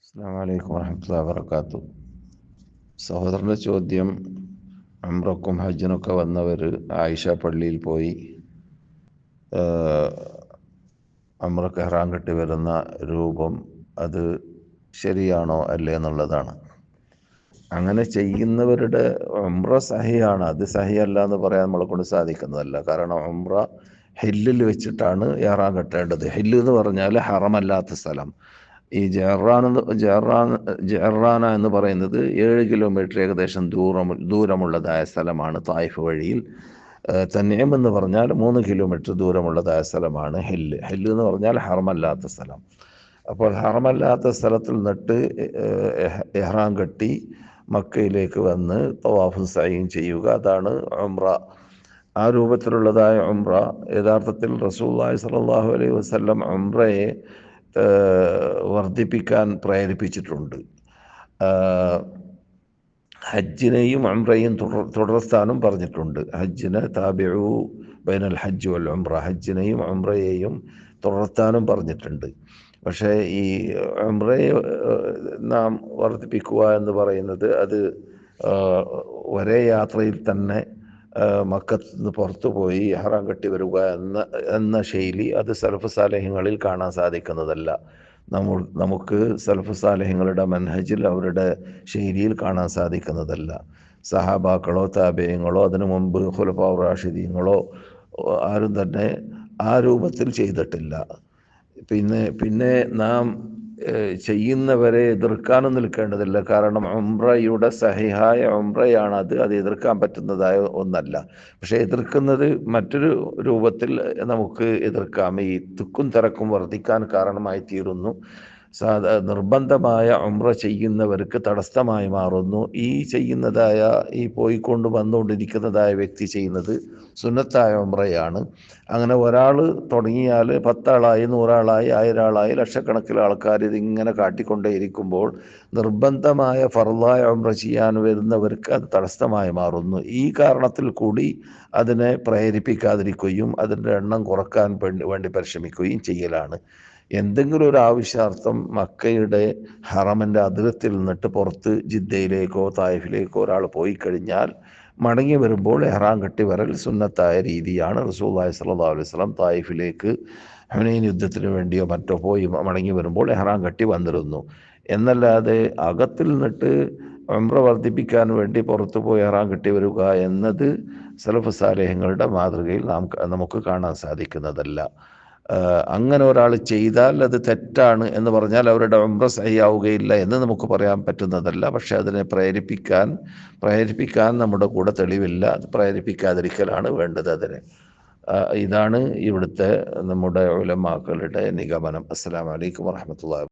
അസ്സലാമു അലൈക്കും വറഹ്മത്തുള്ളാഹി വബറകാതുഹു. സഹോദരൻ്റെ ചോദ്യം, ഉംറക്കും ഹജ്ജിനൊക്കെ വന്നവർ ആയിഷ പള്ളിയിൽ പോയി ഉംറക്ക് ഇഹ്റാം കെട്ടി വരുന്ന രൂപം അത് ശരിയാണോ അല്ലേ എന്നുള്ളതാണ്. അങ്ങനെ ചെയ്യുന്നവരുടെ ഉംറ സഹിയാണ്, അത് സഹിയല്ല എന്ന് പറയാൻ നമ്മളെ കൊണ്ട് സാധിക്കുന്നതല്ല. കാരണം ഉംറ ഹില്ലിൽ വെച്ചിട്ടാണ് ഇഹ്റാം കെട്ടേണ്ടത്. ഹില്ല് എന്ന് പറഞ്ഞാൽ ഹറമല്ലാത്ത സ്ഥലം. ഈ ജഹ്റാന എന്ന് പറയുന്നത് 7 കിലോമീറ്റർ ഏകദേശം ദൂരമുള്ളതായ സ്ഥലമാണ്. തായിഫ് വഴിയിൽ തൻഈം എന്ന് പറഞ്ഞാൽ 3 കിലോമീറ്റർ ദൂരമുള്ളതായ സ്ഥലമാണ് ഹില്ല്. ഹില്ല് എന്ന് പറഞ്ഞാൽ ഹറമല്ലാത്ത സ്ഥലം. അപ്പോൾ ഹറമല്ലാത്ത സ്ഥലത്തിൽ നിന്നിട്ട് ഇഹ്റാം കെട്ടി മക്കയിലേക്ക് വന്ന് തവാഫും സഅയും ചെയ്യുക, അതാണ് ഉംറ. ആ രൂപത്തിലുള്ളതായ ഉംറ യഥാർത്ഥത്തിൽ റസൂലുള്ളാഹി സ്വല്ലല്ലാഹു അലൈഹി വസല്ലം ഉംറയെ വർദ്ധിപ്പിക്കാൻ പ്രേരിപ്പിച്ചിട്ടുണ്ട്. ഹജ്ജിനെയും ഉംറയും തുടർത്താനും പറഞ്ഞിട്ടുണ്ട്. ഹജ്ജിനെ താബിഉ ബൈനൽ ഹജ്ജ് വൽ ഉംറ, ഹജ്ജിനെയും ഉംറയെയും തുടർത്താനും പറഞ്ഞിട്ടുണ്ട്. പക്ഷേ ഈ ഉംറയെ നാം വർദ്ധിപ്പിക്കുക എന്ന് പറയുന്നത് അത് ഒരേ യാത്രയിൽ തന്നെ മക്കത്ത് നിന്ന് പുറത്തു പോയി ഇഹ്റാം കെട്ടി വരിക എന്ന ശൈലി അത് സലഫ് സാലിഹ്യങ്ങളിൽ കാണാൻ സാധിക്കുന്നതല്ല. നമുക്ക് സലഫ് സാലിഹ്യങ്ങളുടെ മൻഹജിൽ അവരുടെ ശൈലിയിൽ കാണാൻ സാധിക്കുന്നതല്ല. സഹാബാക്കളോ താബിഈങ്ങളോ അതിനു മുമ്പ് ഖുലഫാഉർ റാഷിദീങ്ങളോ ആരും തന്നെ ആ രൂപത്തിൽ ചെയ്തിട്ടില്ല. പിന്നെ നാം ചെയ്യുന്നവരെ എതിർക്കാനും നിൽക്കേണ്ടതില്ല. കാരണം ഉംറയുടെ സഹിഹായ ഉംറയാണത്, അത് എതിർക്കാൻ പറ്റുന്നതായ ഒന്നല്ല. പക്ഷേ എതിർക്കുന്നത് മറ്റൊരു രൂപത്തിൽ നമുക്ക് എതിർക്കാം. ഈ തിക്കും തിരക്കും വർദ്ധിക്കാൻ കാരണമായി തീരുന്നു. നിർബന്ധമായ ഉംറ ചെയ്യുന്നവർക്ക് തടസ്സമായി മാറുന്നു. ഈ പോയിക്കൊണ്ട് വന്നുകൊണ്ടിരിക്കുന്നതായ വ്യക്തി ചെയ്യുന്നത് സുന്നത്തായ ഉംറയാണ്. അങ്ങനെ ഒരാൾ തുടങ്ങിയാൽ 10 ആളായി, 100 ആളായി, 1000 ആളായി, ലക്ഷക്കണക്കിന് ആൾക്കാർ ഇതിങ്ങനെ കാട്ടിക്കൊണ്ടേയിരിക്കുമ്പോൾ നിർബന്ധമായ ഫർളായ ഉംറ ചെയ്യാൻ വരുന്നവർക്ക് അത് തടസ്സമായി മാറുന്നു. ഈ കാരണത്തിൽ കൂടി അതിനെ പ്രേരിപ്പിക്കാതിരിക്കുകയും അതിൻ്റെ എണ്ണം കുറക്കാൻ വേണ്ടി പരിശ്രമിക്കുകയും ചെയ്യലാണ്. എന്തെങ്കിലും ഒരു ആവശ്യാർത്ഥം മക്കയുടെ ഹറമിൻ്റെ അതിർത്തിയിൽ നിന്നിട്ട് പുറത്ത് ജിദ്ദയിലേക്കോ തായിഫിലേക്കോ ഒരാൾ പോയി കഴിഞ്ഞാൽ മടങ്ങി വരുമ്പോൾ ഇഹ്റാം കെട്ടി വരൽ സുന്നത്തായ രീതിയാണ്. റസൂലുള്ളാഹി സ്വല്ലല്ലാഹു അലൈഹി വസല്ലം തായിഫിലേക്ക് ഹുനൈൻ യുദ്ധത്തിന് വേണ്ടിയോ മറ്റോ പോയി മടങ്ങി വരുമ്പോൾ ഇഹ്റാം കെട്ടി വന്നിരുന്നു. എന്നല്ലാതെ അകത്തിൽ നിന്നിട്ട് ഉംറ വർദ്ധിപ്പിക്കാൻ വേണ്ടി പുറത്തു പോയി ഇഹ്റാം കെട്ടി വരിക എന്നത് സലഫ് സാലിഹ്യങ്ങളുടെ മാതൃകയിൽ നമുക്ക് കാണാൻ സാധിക്കുന്നതല്ല. അങ്ങനെ ഒരാൾ ചെയ്താൽ അത് തെറ്റാണ് എന്ന് പറഞ്ഞാൽ അവരുടെ ഉംറ സഹിയാവുകയില്ല എന്ന് നമുക്ക് പറയാൻ പറ്റുന്നതല്ല. പക്ഷെ അതിനെ പ്രേരിപ്പിക്കാൻ നമ്മുടെ കൂടെ തെളിവില്ല. അത് പ്രേരിപ്പിക്കാതിരിക്കലാണ് വേണ്ടത് അതിന്. ഇതാണ് ഇവിടുത്തെ നമ്മുടെ ഉലമാക്കളുടെ നിഗമനം. അസ്സലാമു അലൈക്കും വറഹ്മത്തുള്ളാഹി.